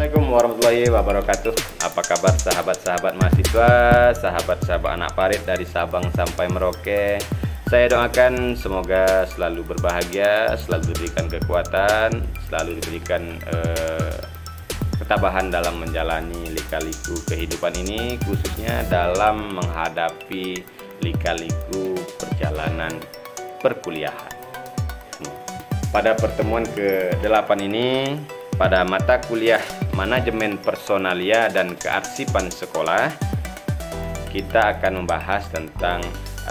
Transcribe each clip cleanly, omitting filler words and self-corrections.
Assalamualaikum warahmatullahi wabarakatuh. Apa kabar sahabat-sahabat mahasiswa, sahabat-sahabat anak parit dari Sabang sampai Merauke. Saya doakan semoga selalu berbahagia, selalu diberikan kekuatan, selalu diberikan ketabahan dalam menjalani lika-liku kehidupan ini, khususnya dalam menghadapi lika-liku perjalanan perkuliahan. Pada pertemuan ke-8 ini, pada mata kuliah Manajemen Personalia dan Kearsipan Sekolah, kita akan membahas tentang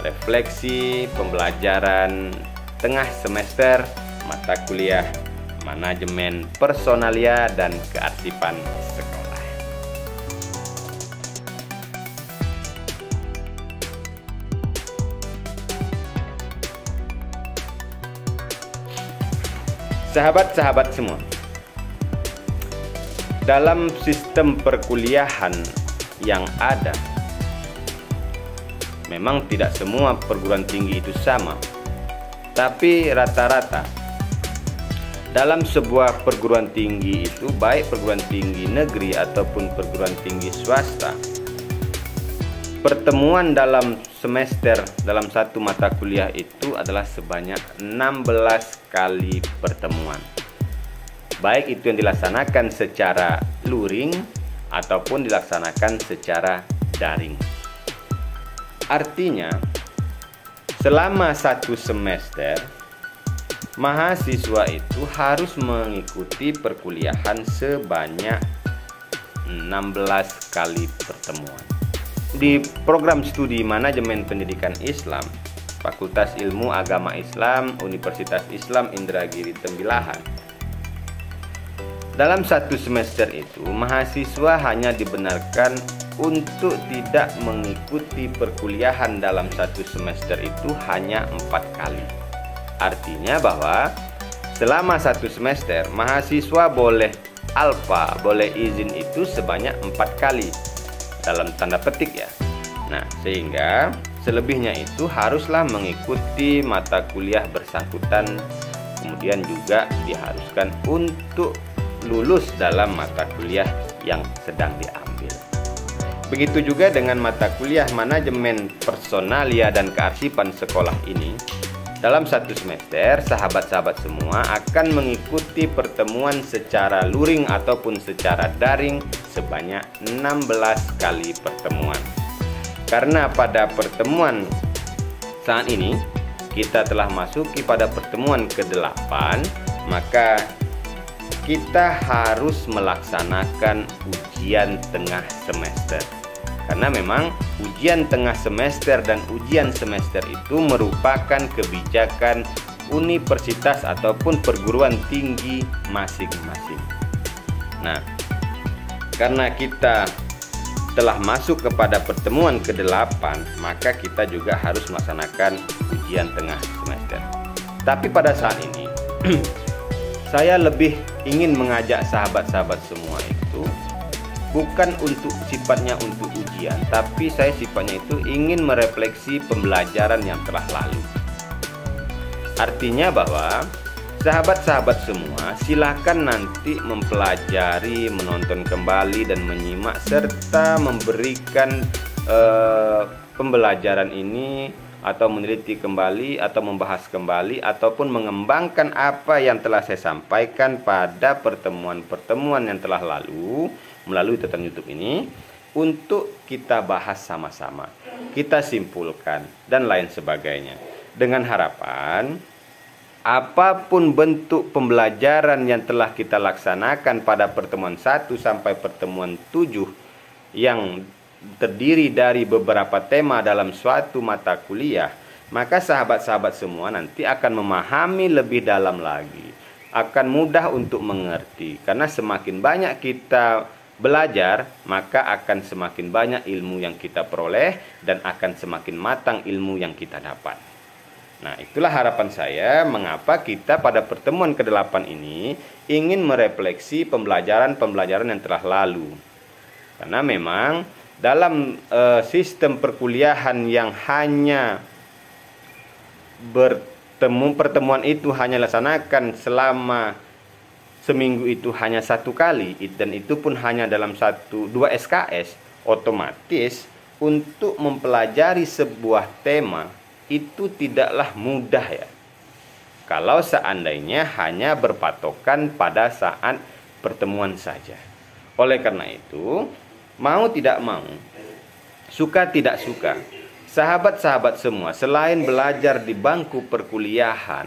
refleksi pembelajaran tengah semester mata kuliah Manajemen Personalia dan Kearsipan Sekolah. Sahabat-sahabat semua, dalam sistem perkuliahan yang ada, memang tidak semua perguruan tinggi itu sama, tapi rata-rata dalam sebuah perguruan tinggi itu, baik perguruan tinggi negeri ataupun perguruan tinggi swasta, pertemuan dalam semester dalam satu mata kuliah itu adalah sebanyak 16 kali pertemuan. Baik itu yang dilaksanakan secara luring ataupun dilaksanakan secara daring. Artinya, selama satu semester, mahasiswa itu harus mengikuti perkuliahan sebanyak 16 kali pertemuan. Di program studi Manajemen Pendidikan Islam, Fakultas Ilmu Agama Islam, Universitas Islam Indragiri Tembilahan, dalam satu semester itu, mahasiswa hanya dibenarkan untuk tidak mengikuti perkuliahan dalam satu semester itu hanya 4 kali. Artinya bahwa selama satu semester, mahasiswa boleh alfa, boleh izin itu sebanyak 4 kali. Dalam tanda petik ya. Nah, sehingga selebihnya itu haruslah mengikuti mata kuliah bersangkutan, kemudian juga diharuskan untuk lulus dalam mata kuliah yang sedang diambil. Begitu juga dengan mata kuliah Manajemen Personalia dan Kearsipan Sekolah ini. Dalam satu semester, sahabat-sahabat semua akan mengikuti pertemuan secara luring ataupun secara daring sebanyak 16 kali pertemuan. Karena pada pertemuan saat ini kita telah masuki pada pertemuan ke-8, maka kita harus melaksanakan ujian tengah semester. Karena memang ujian tengah semester dan ujian semester itu merupakan kebijakan universitas ataupun perguruan tinggi masing-masing. Nah, karena kita telah masuk kepada pertemuan ke-8, maka kita juga harus melaksanakan ujian tengah semester. Tapi pada saat ini, saya lebih ingin mengajak sahabat-sahabat semua itu bukan untuk sifatnya untuk ujian, tapi saya sifatnya itu ingin merefleksi pembelajaran yang telah lalu. Artinya bahwa sahabat-sahabat semua silakan nanti mempelajari, menonton kembali dan menyimak serta memberikan pembelajaran ini atau meneliti kembali atau membahas kembali ataupun mengembangkan apa yang telah saya sampaikan pada pertemuan-pertemuan yang telah lalu melalui tonton YouTube ini untuk kita bahas sama-sama, kita simpulkan dan lain sebagainya, dengan harapan apapun bentuk pembelajaran yang telah kita laksanakan pada pertemuan 1 sampai pertemuan 7 yang terdiri dari beberapa tema dalam suatu mata kuliah, maka sahabat-sahabat semua nanti akan memahami lebih dalam lagi, akan mudah untuk mengerti. Karena semakin banyak kita belajar, maka akan semakin banyak ilmu yang kita peroleh dan akan semakin matang ilmu yang kita dapat. Nah, itulah harapan saya mengapa kita pada pertemuan ke-8 ini ingin merefleksi pembelajaran-pembelajaran yang telah lalu. Karena memang dalam sistem perkuliahan yang hanya pertemuan itu hanya dilaksanakan selama seminggu itu hanya 1 kali, dan itu pun hanya dalam 1-2 SKS, otomatis untuk mempelajari sebuah tema itu tidaklah mudah ya. Kalau seandainya hanya berpatokan pada saat pertemuan saja. Oleh karena itu, mau tidak mau, suka tidak suka, sahabat-sahabat semua selain belajar di bangku perkuliahan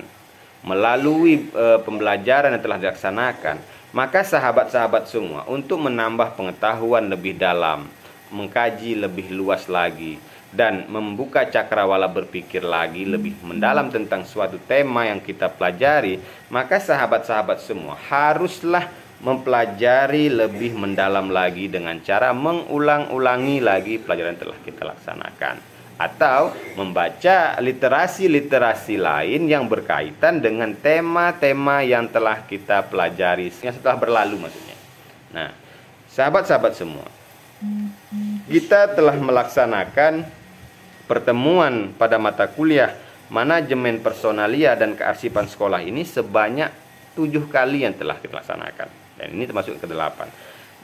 melalui pembelajaran yang telah dilaksanakan, maka sahabat-sahabat semua untuk menambah pengetahuan lebih dalam, mengkaji lebih luas lagi, dan membuka cakrawala berpikir lagi lebih mendalam tentang suatu tema yang kita pelajari, maka sahabat-sahabat semua haruslah mempelajari lebih mendalam lagi dengan cara mengulang-ulangi lagi pelajaran yang telah kita laksanakan, atau membaca literasi-literasi lain yang berkaitan dengan tema-tema yang telah kita pelajari yang setelah berlalu maksudnya. Nah, sahabat-sahabat semua, kita telah melaksanakan pertemuan pada mata kuliah manajemen personalia dan kearsipan sekolah ini sebanyak 7 kali yang telah kita laksanakan, dan ini termasuk ke-8.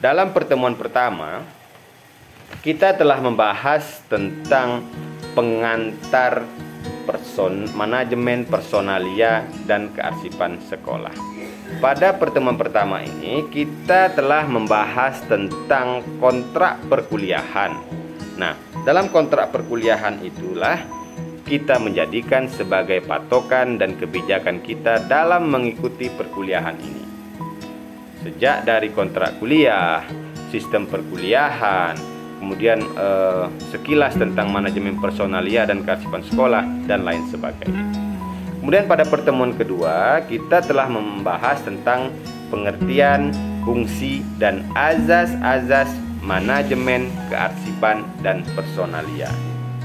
Dalam pertemuan pertama, kita telah membahas tentang pengantar manajemen personalia dan kearsipan sekolah. Pada pertemuan pertama ini, kita telah membahas tentang kontrak perkuliahan. Nah, dalam kontrak perkuliahan itulah kita menjadikan sebagai patokan dan kebijakan kita dalam mengikuti perkuliahan ini. Sejak dari kontrak kuliah, sistem perkuliahan, kemudian sekilas tentang manajemen personalia dan kearsipan sekolah, dan lain sebagainya. Kemudian pada pertemuan kedua, kita telah membahas tentang pengertian, fungsi, dan azas-azas manajemen kearsipan dan personalia.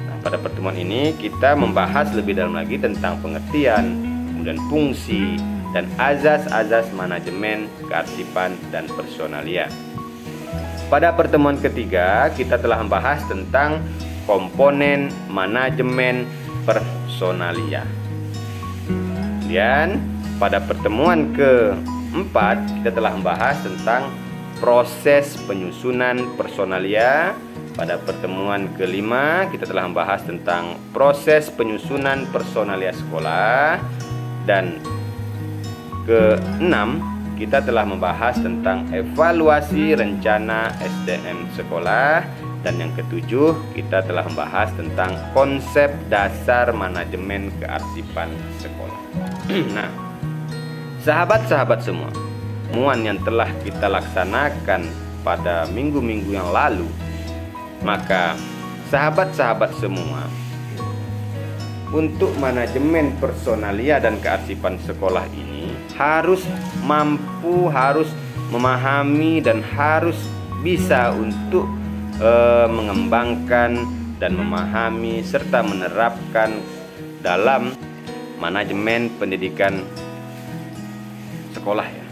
Nah, pada pertemuan ini kita membahas lebih dalam lagi tentang pengertian, kemudian fungsi, dan azas-azas manajemen kearsipan dan personalia. Pada pertemuan ketiga, kita telah membahas tentang komponen manajemen personalia. Kemudian pada pertemuan keempat, kita telah membahas tentang proses penyusunan personalia. Pada pertemuan kelima, kita telah membahas tentang proses penyusunan personalia sekolah. Dan keenam, kita telah membahas tentang evaluasi rencana SDM sekolah. Dan yang ketujuh, kita telah membahas tentang konsep dasar manajemen kearsipan sekolah. Nah, sahabat-sahabat semua, pertemuan yang telah kita laksanakan pada minggu-minggu yang lalu, maka sahabat-sahabat semua, untuk manajemen personalia dan kearsipan sekolah ini harus mampu, harus memahami, dan harus bisa untuk mengembangkan dan memahami serta menerapkan dalam manajemen pendidikan sekolah ya.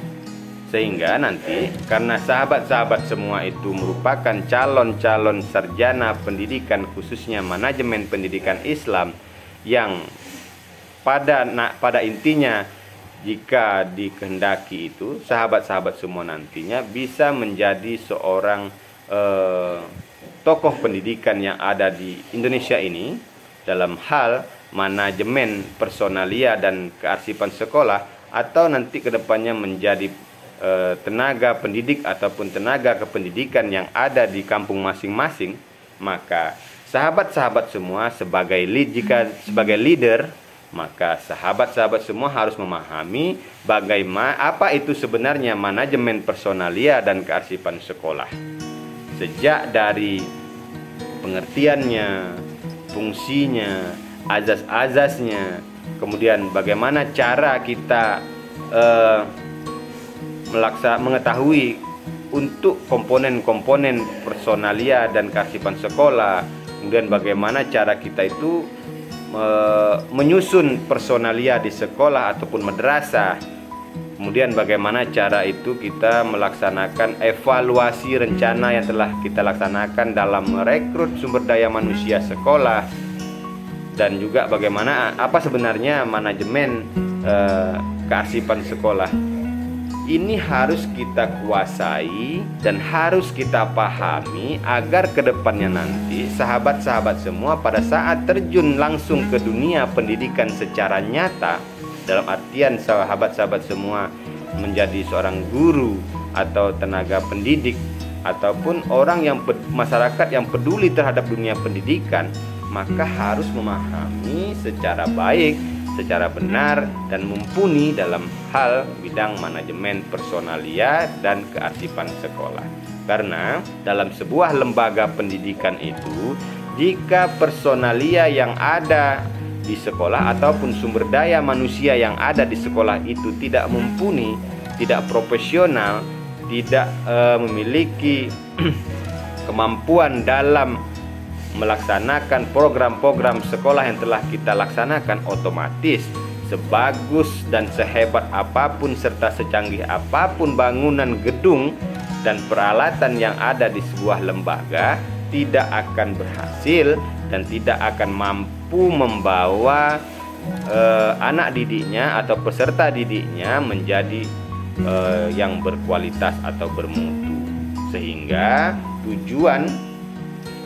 Sehingga nanti karena sahabat-sahabat semua itu merupakan calon-calon sarjana pendidikan, khususnya manajemen pendidikan Islam, yang pada intinya jika dikehendaki itu sahabat-sahabat semua nantinya bisa menjadi seorang tokoh pendidikan yang ada di Indonesia ini dalam hal manajemen personalia dan kearsipan sekolah, atau nanti kedepannya menjadi tenaga pendidik ataupun tenaga kependidikan yang ada di kampung masing-masing. Maka sahabat-sahabat semua jika sebagai leader, maka sahabat-sahabat semua harus memahami bagaimana apa itu sebenarnya manajemen personalia dan kearsipan sekolah. Sejak dari pengertiannya, fungsinya, azas-azasnya, kemudian bagaimana cara kita mengetahui untuk komponen-komponen personalia dan kearsipan sekolah, kemudian bagaimana cara kita itu menyusun personalia di sekolah ataupun madrasah, kemudian bagaimana cara itu kita melaksanakan evaluasi rencana yang telah kita laksanakan dalam merekrut sumber daya manusia sekolah, dan juga bagaimana apa sebenarnya manajemen kearsipan sekolah. ini harus kita kuasai dan harus kita pahami agar kedepannya nanti sahabat-sahabat semua pada saat terjun langsung ke dunia pendidikan secara nyata, dalam artian sahabat-sahabat semua menjadi seorang guru atau tenaga pendidik ataupun orang yang masyarakat yang peduli terhadap dunia pendidikan, maka harus memahami secara baik, secara benar dan mumpuni dalam hal bidang manajemen personalia dan kearsipan sekolah. Karena dalam sebuah lembaga pendidikan itu, jika personalia yang ada di sekolah ataupun sumber daya manusia yang ada di sekolah itu tidak mumpuni, tidak profesional, tidak memiliki kemampuan dalam melaksanakan program-program sekolah yang telah kita laksanakan, otomatis sebagus dan sehebat apapun serta secanggih apapun bangunan gedung dan peralatan yang ada di sebuah lembaga tidak akan berhasil dan tidak akan mampu membawa anak didiknya atau peserta didiknya menjadi yang berkualitas atau bermutu, sehingga tujuan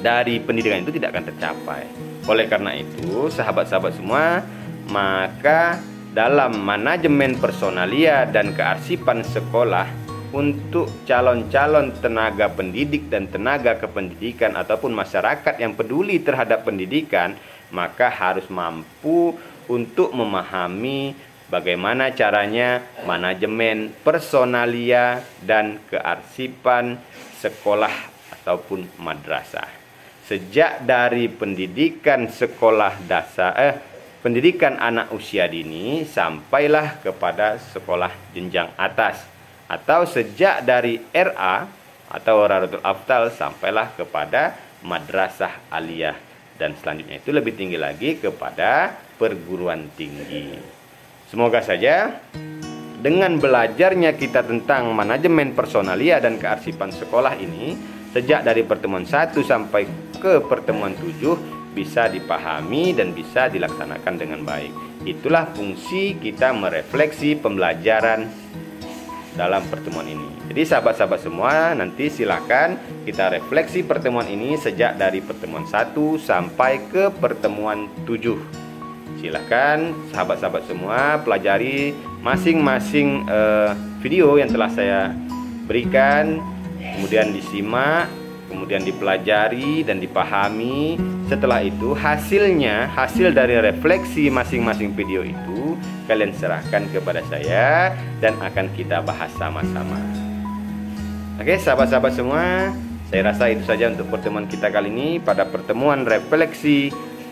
dari pendidikan itu tidak akan tercapai. Oleh karena itu, sahabat-sahabat semua, maka dalam manajemen personalia dan kearsipan sekolah untuk calon-calon tenaga pendidik dan tenaga kependidikan ataupun masyarakat yang peduli terhadap pendidikan, maka harus mampu untuk memahami bagaimana caranya manajemen personalia dan kearsipan sekolah ataupun madrasah. Sejak dari pendidikan sekolah dasar, pendidikan anak usia dini sampailah kepada sekolah jenjang atas, atau sejak dari RA atau Raratul Afdal sampailah kepada madrasah aliyah, dan selanjutnya itu lebih tinggi lagi kepada perguruan tinggi. Semoga saja dengan belajarnya kita tentang manajemen personalia dan kearsipan sekolah ini, sejak dari pertemuan 1 sampai ke pertemuan 7 bisa dipahami dan bisa dilaksanakan dengan baik. Itulah fungsi kita merefleksi pembelajaran dalam pertemuan ini. Jadi sahabat-sahabat semua, nanti silakan kita refleksi pertemuan ini sejak dari pertemuan 1 sampai ke pertemuan 7. Silakan sahabat-sahabat semua pelajari masing-masing video yang telah saya berikan, kemudian disimak, kemudian dipelajari dan dipahami. Setelah itu hasil dari refleksi masing-masing video itu kalian serahkan kepada saya dan akan kita bahas sama-sama. Oke sahabat-sahabat semua, saya rasa itu saja untuk pertemuan kita kali ini. Pada pertemuan refleksi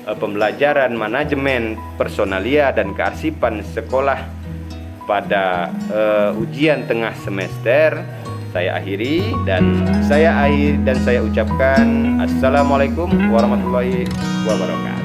pembelajaran manajemen personalia dan kearsipan sekolah pada ujian tengah semester, saya akhiri dan saya ucapkan assalamualaikum warahmatullahi wabarakatuh.